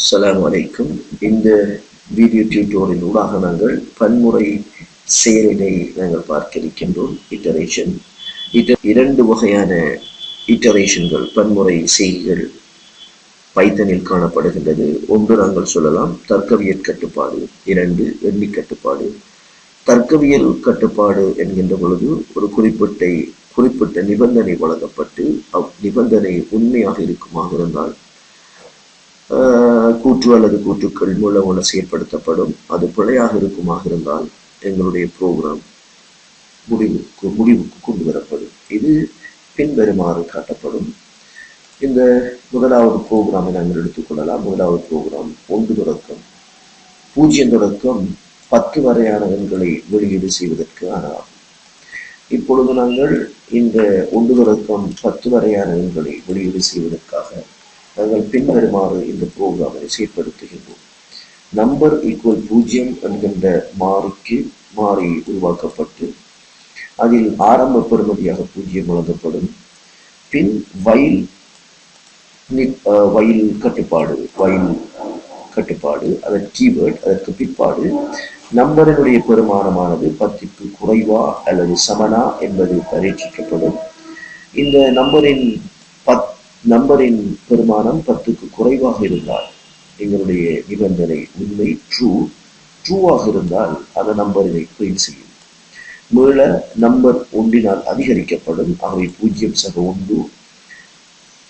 அஸ்ஸலாமு அலைக்கும். இந்த வீடியோ டியூட்டோரியல் ஊடாக நாங்கள் பன்முறை செயலினை நாங்கள் பார்க்க இருக்கின்றோம். இட்டரேஷன் இரண்டு வகையான இட்டரேஷன்கள் பன்முறை செயல்கள் பைத்தனில் காணப்படுகின்றது. ஒன்று நாங்கள் சொல்லலாம் தர்க்கவியல் கட்டுப்பாடு, இரண்டு எண்ணி கட்டுப்பாடு. தர்க்கவியல் கட்டுப்பாடு என்கின்ற பொழுது ஒரு குறிப்பிட்ட நிபந்தனை வழங்கப்பட்டு நிபந்தனை உண்மையாக இருக்குமாக இருந்தால் கூற்று அல்லது கூற்றுக்கள் மூலம் செயற்படுத்தப்படும். அது பிழையாக இருக்குமாக இருந்தால் எங்களுடைய ப்ரோக்ராம் முடிவுக்கு கொண்டு வரப்படும். இது பின்வருமாறு காட்டப்படும். இந்த முதலாவது ப்ரோக்ராமை நாங்கள் எடுத்துக்கொள்ளலாம். முதலாவது ப்ரோக்ராம் 1 தொடக்கம் 0 தொடக்கம் 10 வரையான எண்களை வெளியீடு செய்வதற்கு ஆனதாகும். இப்பொழுது நாங்கள் இந்த 1 தொடக்கம் 10 வரையான எண்களை வெளியீடு செய்வதற்காக நாங்கள் பின்வருமாறு இந்த ப்ரோக்ராமை செயற்படுத்துகின்றோம். நம்பர் ஈக்குவல் 0 என்கின்ற மாறி உருவாக்கப்பட்டு அதில் ஆரம்ப பெறுமதியாக 0 வழங்கப்படும். பின் வயில் கட்டுப்பாடு அதன் கீவேர்ட், அதற்கு பிற்பாடு நம்பரினுடைய பெருமானமானது 10க்கு குறைவா அல்லது சமனா என்பது பரீட்சிக்கப்படும். இந்த நம்பரின் பெருமானம் 10க்கு குறைவாக இருந்தால் எங்களுடைய நிபந்தனை உண்மை ட்ரூவாக இருந்தால் அந்த நம்பரினை பிரிண்ட் செய்யும். மீள நம்பர் 1 அதிகரிக்கப்படும். அவை 0 சக 1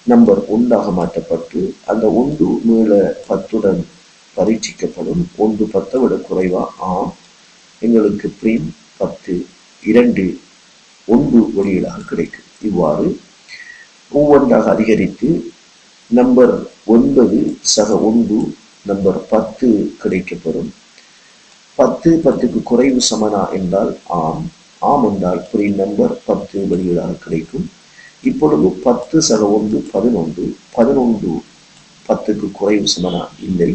நம்பர் 1 மாற்றப்பட்டு அந்த 1 மீள 10உடன் பரீட்சிக்கப்படும். 1 10 விட குறைவா ஆம், எங்களுக்கு பிரிண்ட் 10 2 1 வெளியீடாக கிடைக்கும். இவ்வாறு ஒவ்வொன்றாக அதிகரித்து நம்பர் 9 சக 1 நம்பர் 10 கிடைக்கப்பெறும். 10 10க்கு குறைவு சமனா என்றால் ஆம் என்றால் பிரிண்ட் நம்பர் 10 வெளியீடாக கிடைக்கும். இப்பொழுது 10 சக 1 11 10க்கு குறைவு சமனா இல்லை,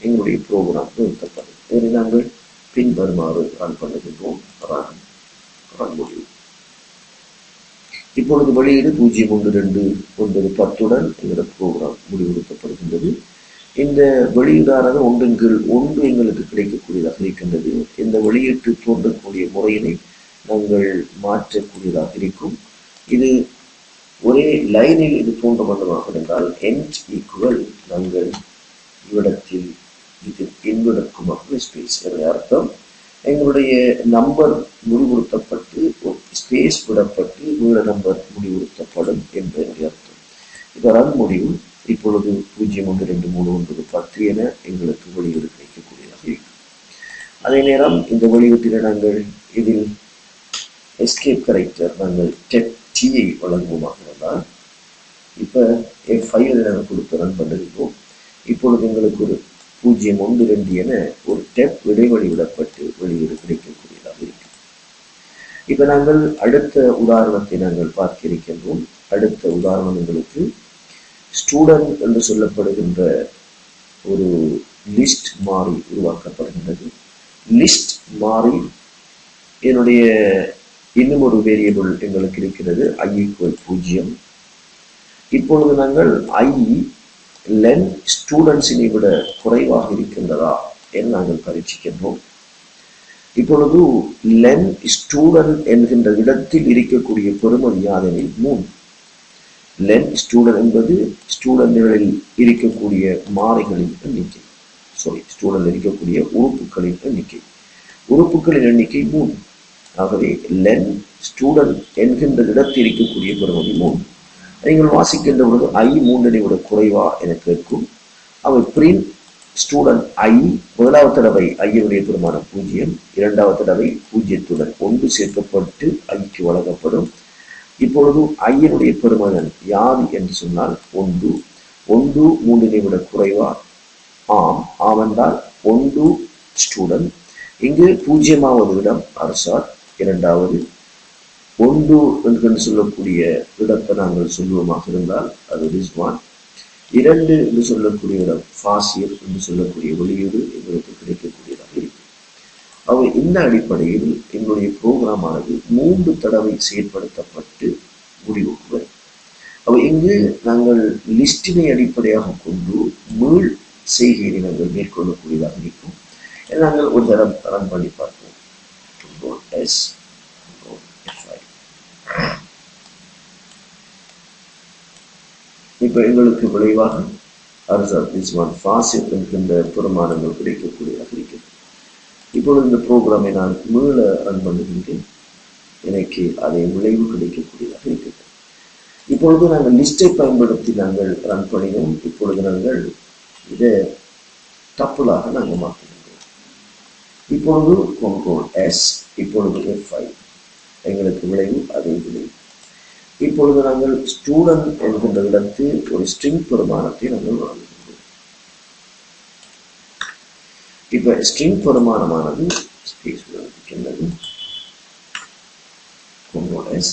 எங்களுடைய ப்ரோக்ராம் நிறுத்தப்படும். இதை நாங்கள் பின்வருமாறு ரன் பண்ணுகின்றோம். ரன் முடிவு. இப்பொழுது வெளியீடு 0 1 2 9 10உடன் எங்களோட ப்ரோக்ராம் முடிவுறுத்தப்படுகின்றது. இந்த வெளியீடானது 1 கீழ் 1 எங்களுக்கு கிடைக்கக்கூடியதாக இருக்கின்றது. இந்த வெளியீட்டு தோன்றக்கூடிய முறையினை நாங்கள் மாற்றக்கூடியதாக இருக்கும். இது ஒரே லைனில் இது தோன்ற வண்ணமாக இருந்தால் end ஈக்குவல் நாங்கள் இவ்விடத்தில் இது என்பதற்குமாக ஸ்பேஸ். என்ற அர்த்தம் எங்களுடைய நம்பர் முடிவுறுத்தப்பட்டு ஸ்பேஸ் விடப்பட்டு மீள நம்பர் முடிவுறுத்தப்படும் என்பதனுடைய அர்த்தம். இது ரன் முடிவு. இப்பொழுது 0 1 2 3 9 10 என எங்களுக்கு வெளியீடு கிடைக்கக்கூடியதாக இருக்கும். அதே நேரம் இந்த வெளியீட்டில் நாங்கள் இதில் எஸ்கேப் கரெக்டர் நாங்கள் T-ஐ வழங்குவோமாக இருந்தால் இப்போ F5 நாங்கள் கொடுத்து ரன் பண்ணுகிறோம். இப்பொழுது எங்களுக்கு ஒரு 0 1 2 என ஒரு டெப் இடைவெளி விடப்பட்டு வெளியீடு கிடைக்கக்கூடியதாக இருக்கு. இப்ப நாங்கள் அடுத்த உதாரணத்தை நாங்கள் பார்க்க இருக்கின்றோம். அடுத்த உதாரணம் எங்களுக்கு ஸ்டூடெண்ட் என்று சொல்லப்படுகின்ற ஒரு லிஸ்ட் மாறி உருவாக்கப்படுகின்றது. லிஸ்ட் மாறி என்னுடைய இன்னும் ஒரு வேரியபிள் எங்களுக்கு இருக்கிறது i = 0. இப்பொழுது நாங்கள் i லென் ஸ்டூடெண்ட்ஸினை விட குறைவாக இருக்கின்றதா என்று நாங்கள் பரீட்சிக்கின்றோம். இப்பொழுது லென் ஸ்டூடெண்ட் என்கின்ற இடத்தில் இருக்கக்கூடிய பெறுமதி யாதெனில் 3. லென் ஸ்டூடெண்ட் என்பது ஸ்டூடெண்ட்களில் இருக்கக்கூடிய மாறிகளின் எண்ணிக்கை, ஸ்டூடெண்ட் இருக்கக்கூடிய உறுப்புகளின் எண்ணிக்கை. உறுப்புகளின் எண்ணிக்கை 3. ஆகவே லென் ஸ்டூடெண்ட் என்கின்ற இடத்தில் இருக்கக்கூடிய பெறுமதி 3. நீங்கள் வாசிக்கின்ற பொழுது i 3 விட குறைவா என கேட்கும். அவை பிரிண்ட் ஸ்டூடெண்ட் i முதலாவது தடவை ஐயனுடைய பெருமானம் 0, இரண்டாவது தடவை 0உடன் 1 சேர்க்கப்பட்டு ஐக்கு வழங்கப்படும். இப்பொழுது ஐயனுடைய பெருமகன் யாது என்று சொன்னால் 1 3 விட குறைவா ஆம் என்றால் 1 ஸ்டூடெண்ட். இங்கு 0வது இடம் அரசார், இரண்டாவது 1 என்று சொல்லக்கூடிய இடத்தை நாங்கள் சொல்லுவோமாக இருந்தால் அது ரிஸ்வான், 2 என்று சொல்லக்கூடிய இடம் ஃபாசில் என்று சொல்லக்கூடிய வெளியீடு எங்களுக்கு கிடைக்கக்கூடியதாக இருக்கும். அவை இந்த அடிப்படையில் எங்களுடைய ப்ரோக்ராமானது 3 தடவை செயற்படுத்தப்பட்டு முடிவுக்கு வரும். அவை இங்கு நாங்கள் லிஸ்டினை அடிப்படையாக கொண்டு மீள் செய்கையை நாங்கள் மேற்கொள்ளக்கூடியதாக இருக்கும். நாங்கள் ஒரு தரம் ரன் பண்ணி பார்ப்போம். Control S, Control F5. இப்ப எங்களுக்கு விளைவாக ஃபாசில் என்கின்ற பெருமானங்கள் கிடைக்கக்கூடியதாக இருக்கிறது. இப்பொழுது இந்த ப்ரோக்ராமை நான் மீள ரன் பண்ணுகின்றேன். எனக்கு அதை விளைவு கிடைக்கக்கூடியதாக இருக்கிறது. இப்பொழுது நாங்கள் லிஸ்டை பயன்படுத்தி நாங்கள் ரன் பண்ணினோம். இப்பொழுது நாங்கள் இதை டப்புளாக நாங்கள் மாற்றுகின்றோம். இப்பொழுது Control S, இப்பொழுது F5, எங்களுக்கு விளைவு அதே விளைவு. இப்பொழுது நாங்கள் ஸ்டூடெண்ட் என்கின்ற இடத்தில் ஒரு ஸ்ட்ரிங் பெருமானத்தை நாங்கள் வழங்குகின்றோம். இப்ப ஸ்ட்ரிங் பெருமானமானது ஸ்பேஸ் இருக்கின்றது. Control S.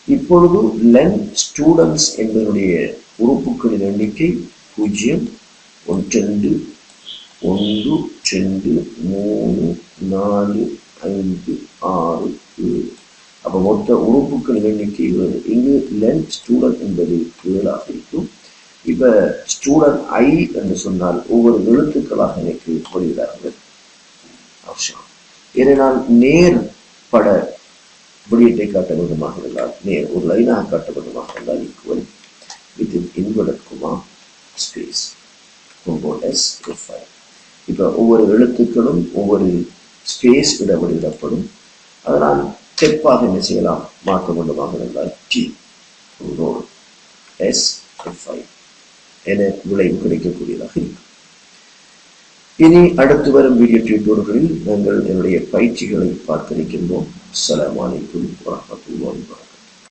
இப்பொழுது லென் ஸ்டூடெண்ட்ஸ் என்பதனுடைய உறுப்புகளின் எண்ணிக்கை 0, 1, 2, 1, 2, 3, 4, 5, 6, 7. அப்ப மொத்த உறுப்புகளின் எண்ணிக்கை இங்கு லென் ஸ்டூடெண்ட் என்பது 7 இருக்கும். இப்ப ஸ்டூடெண்ட் ஐ என்று சொன்னால் ஒவ்வொரு எழுத்துக்களாக எனக்கு வெளியிடார்கள் அவசியம். இதை நான் நேர்பட வெளியீட்டை காட்ட வேண்டுமாக இருந்தால், நேர் ஒரு லைனாக காட்ட வேண்டுமாக இருந்தால் equal with inverted comma space Control S, F5. இப்ப ஒவ்வொரு எழுத்துக்களும் ஒவ்வொரு ஸ்பேஸ் வெளியிடப்படும். அதனால் ஸ்டெப்பாக என்ன செய்யலாம், மாற்ற வேண்டுமாக இருந்தால் T, Control S, F5 என விளைவு கிடைக்கக்கூடியதாக இருக்கும். இனி அடுத்து வரும் வீடியோ டியூட்டோரியல்களில் நாங்கள் என்னுடைய பயிற்சிகளை பார்க்க இருக்கின்றோம். அஸ்ஸலாமு அலைக்கும் வரஹ்மத்துல்லாஹி வபரகாத்துஹு.